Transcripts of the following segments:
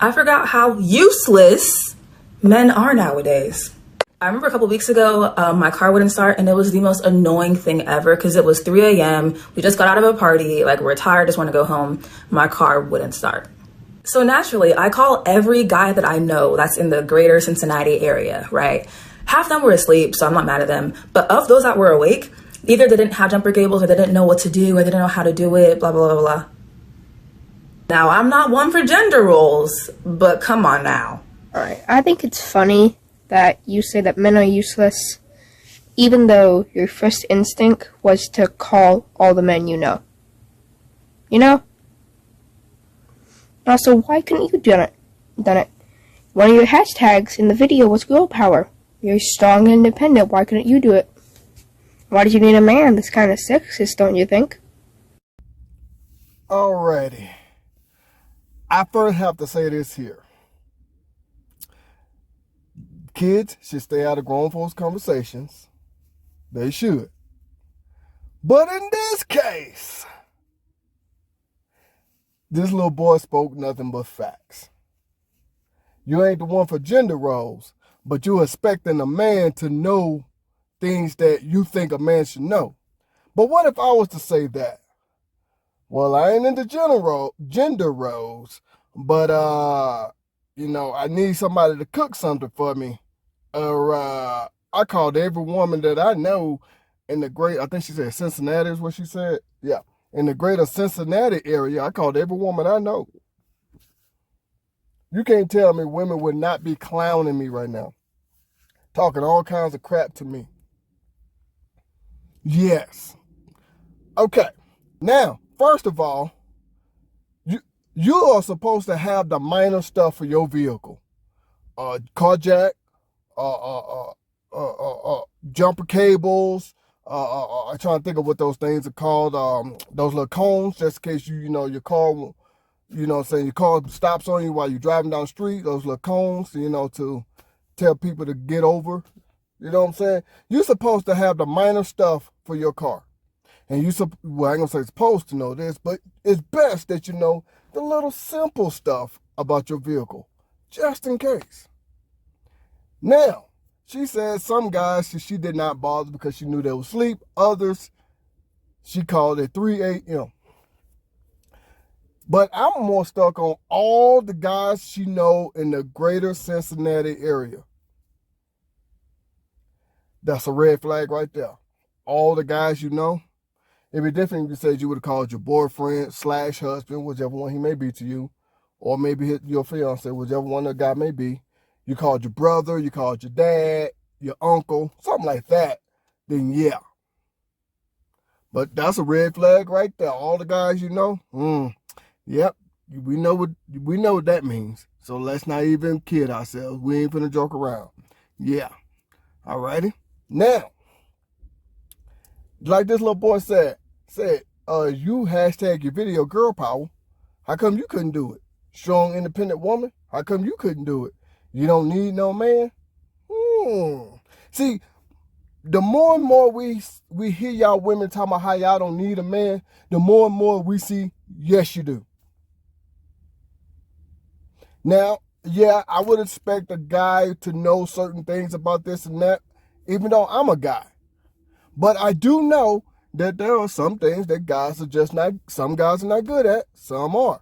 I forgot how useless men are nowadays. I remember a couple weeks ago, my car wouldn't start, and it was the most annoying thing ever because it was 3 a.m. We just got out of a party, like we're tired, just want to go home. My car wouldn't start. So naturally, I call every guy that I know that's in the greater Cincinnati area, right? Half of them were asleep, so I'm not mad at them. But of those that were awake, either they didn't have jumper cables or they didn't know what to do or they didn't know how to do it, blah, blah, blah, blah. Now, I'm not one for gender roles, but come on now. Alright, I think it's funny that you say that men are useless, even though your first instinct was to call all the men you know. You know? Also, why couldn't you done it? One of your hashtags in the video was girl power. You're strong and independent. Why couldn't you do it? Why did you need a man? That's kind of sexist, don't you think? Alrighty. I first have to say this here. Kids should stay out of grown folks' conversations. They should. But in this case, this little boy spoke nothing but facts. You ain't the one for gender roles, but you're expecting a man to know things that you think a man should know. But what if I was to say that? Well, I ain't into gender roles, but I need somebody to cook something for me. I called every woman that I know in the I think she said Cincinnati is what she said. Yeah. In the greater Cincinnati area, I called every woman I know. You can't tell me women would not be clowning me right now. Talking all kinds of crap to me. Yes. Okay. Now, first of all, you are supposed to have the minor stuff for your vehicle. Car jack, jumper cables. I'm trying to think of what those things are called. Those little cones, just in case your car, your car stops on you while you're driving down the street. Those little cones, to tell people to get over. You know what I'm saying? You're supposed to have the minor stuff for your car. And I ain't gonna say supposed to know this, but it's best that you know the little simple stuff about your vehicle, just in case. Now, she said some guys she did not bother because she knew they would sleep. Others, she called at 3 a.m. But I'm more stuck on all the guys she know in the greater Cincinnati area. That's a red flag right there. All the guys you know. It'd be different if you said you would have called your boyfriend / husband, whichever one he may be to you, or maybe your fiance, whichever one the guy may be. You called your brother, you called your dad, your uncle, something like that, then yeah. But that's a red flag right there. All the guys you know, yep, we know what that means. So let's not even kid ourselves. We ain't finna joke around. Yeah. Alrighty. Now, like this little boy said, you hashtag your video girl power. How come you couldn't do it? Strong, independent woman. How come you couldn't do it? You don't need no man? See, the more and more we hear y'all women talking about how y'all don't need a man, the more and more we see, yes, you do. Now, yeah, I would expect a guy to know certain things about this and that, even though I'm a guy. But I do know that there are some things that some guys are not good at, some are.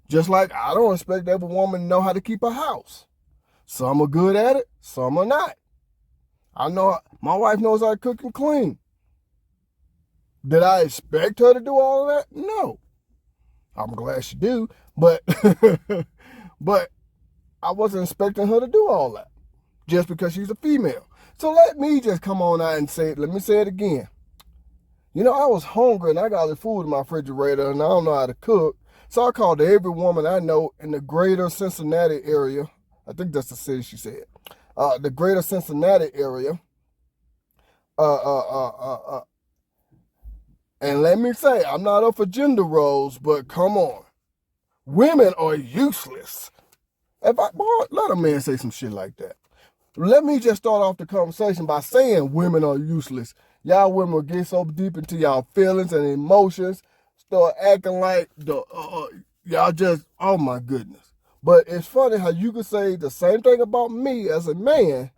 Just like I don't expect every woman to know how to keep a house. Some are good at it, some are not. I know my wife knows how to cook and clean. Did I expect her to do all of that? No. I'm glad she do, but but I wasn't expecting her to do all that just because she's a female. So let me just come on out and let me say it again. I was hungry and I got the food in my refrigerator and I don't know how to cook. So I called every woman I know in the greater Cincinnati area. I think that's the city she said. The greater Cincinnati area. And let me say, I'm not up for gender roles, but come on. Women are useless. Let a man say some shit like that. Let me just start off the conversation by saying women are useless. Y'all women will get so deep into y'all feelings and emotions, start acting like y'all just, oh my goodness. But it's funny how you could say the same thing about me as a man,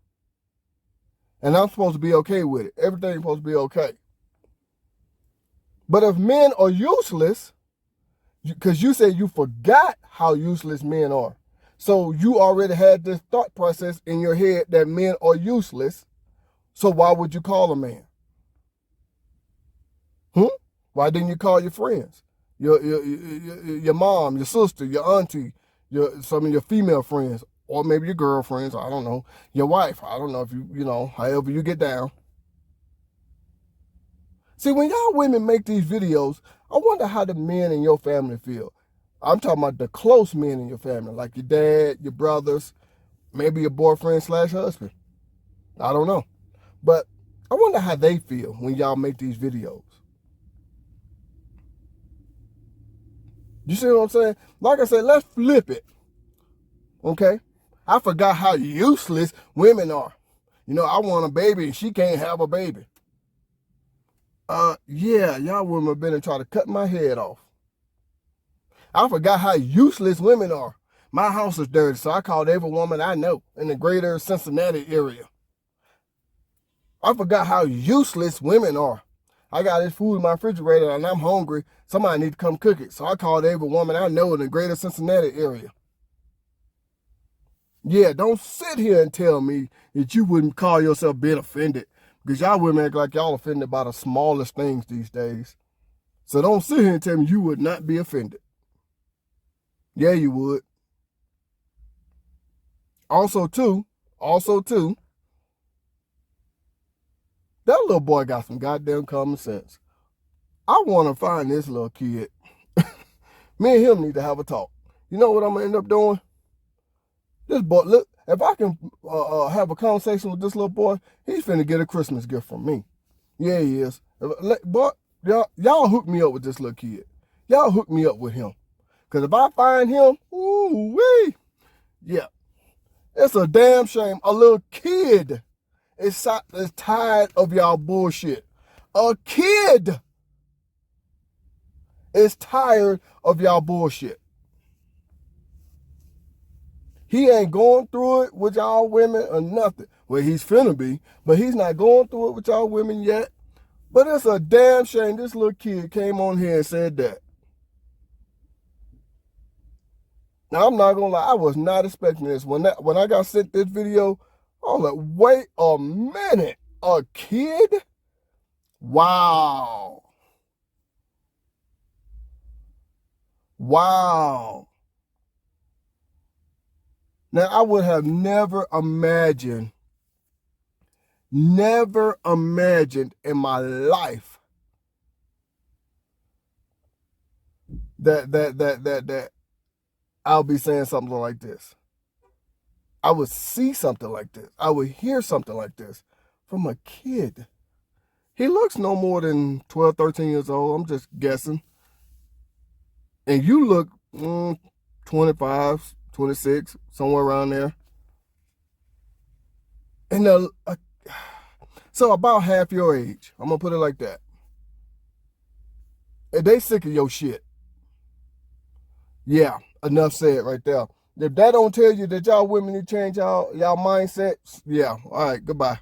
and I'm supposed to be okay with it. Everything's supposed to be okay. But if men are useless, because you said you forgot how useless men are. So you already had this thought process in your head that men are useless. So why would you call a man? Why didn't you call your friends? Your mom, your sister, your auntie, some of your female friends, or maybe your girlfriends, I don't know, your wife, I don't know if you know, however you get down. See, when y'all women make these videos, I wonder how the men in your family feel. I'm talking about the close men in your family, like your dad, your brothers, maybe your boyfriend/husband. I don't know. But I wonder how they feel when y'all make these videos. You see what I'm saying? Like I said, let's flip it. Okay? I forgot how useless women are. You know, I want a baby and she can't have a baby. Yeah, y'all women have been and try to cut my head off. I forgot how useless women are. My house is dirty, so I called every woman I know in the greater Cincinnati area. I forgot how useless women are. I got this food in my refrigerator and I'm hungry. Somebody need to come cook it. So I called every woman I know in the greater Cincinnati area. Yeah, don't sit here and tell me that you wouldn't call yourself being offended. Because y'all women act like y'all offended by the smallest things these days. So don't sit here and tell me you would not be offended. Yeah, you would. Also too, that little boy got some goddamn common sense. I want to find this little kid. Me and him need to have a talk. You know what I'm going to end up doing? This boy, look, if I can have a conversation with this little boy, he's finna get a Christmas gift from me. Yeah, he is. But y'all hook me up with this little kid. Y'all hook me up with him. Because if I find him, ooh-wee, yeah, it's a damn shame. A little kid is tired of y'all bullshit. A kid is tired of y'all bullshit. He ain't going through it with y'all women or nothing. Well, he's finna be, but he's not going through it with y'all women yet. But it's a damn shame this little kid came on here and said that. Now, I'm not gonna lie, I was not expecting this. When I got sent this video, I was like, wait a minute, a kid? Wow. Wow. Now, I would have never imagined in my life that I'll be saying something like this. I would see something like this. I would hear something like this from a kid. He looks no more than 12, 13 years old. I'm just guessing. And you look 25, 26, somewhere around there. And so about half your age. I'm going to put it like that. And they sick of your shit. Yeah, enough said right there. If that don't tell you that y'all women need to change y'all mindsets, yeah, all right, goodbye.